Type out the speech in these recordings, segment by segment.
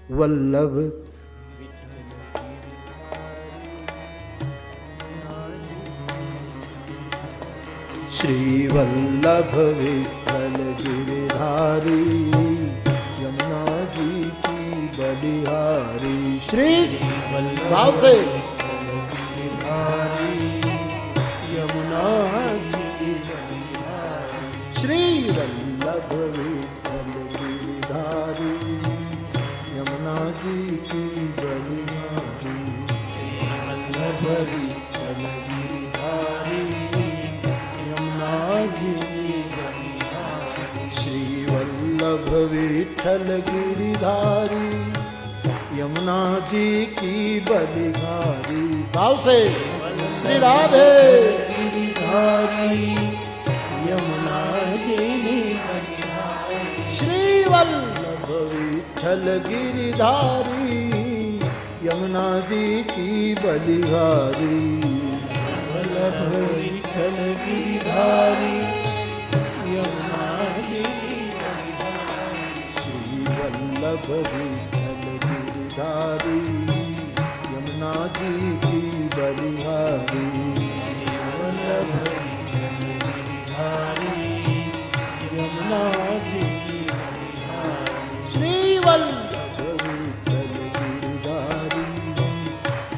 વલ્લભ શ્રી વલ્લભ વિઠ્ઠલ ગિરધારી યમુનાજી કી બલિહારી શ્રી ભાવ સે શ્રી વલ્લભ વિઠ્ઠલ ગિરધારી યમુનાજી કી બલિહારી વલ્લભ વિઠ્ઠલ ગિરધારી યમુનાજી શ્રી વલ્લભ વિઠ્ઠલ ગિરધારી યમુનાજી કી બલિહારી ભાવ સે શ્રી રાધે ગિરધારી શ્રી વલ્લભ વિઠ્ઠલ ગિરધારી યમુનાજી કી બલિહારી વલ્લભ વિઠ્ઠલ ગિરધારી યમુનાજી શ્રી વલ્લભ વિઠ્ઠલ ગિરધારી યમુનાજી કી બલિહારી વલ્લભ શ્રી વલ્લભ વિઠ્ઠલ ગિરધારી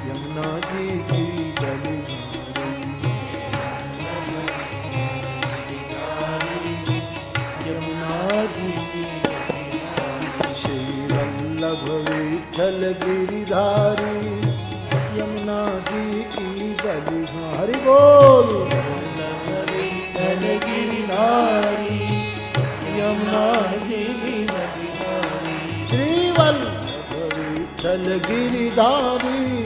યમુનાજી કી બલિહારી શ્રી વલ્લભ વિઠ્ઠલ ગિરધારી યમુનાજી કી બલિહારી બોલ વિઠ્ઠલ ગિરધારી યમુનાજી શ્રી વલ્લભ વિઠ્ઠલ ગિરધારી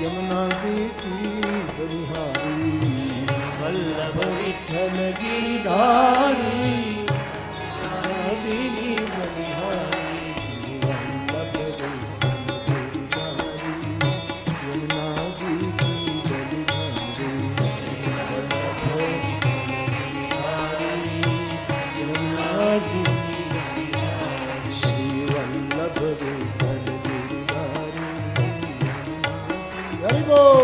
યમુનાજી કી બલિહારી વલ્લભ વિઠ્ઠલ ગિરધારી યમુનાજી બલિહારી વલ્લભ વિઠ્ઠલ ગિરધારી હરિ બોલ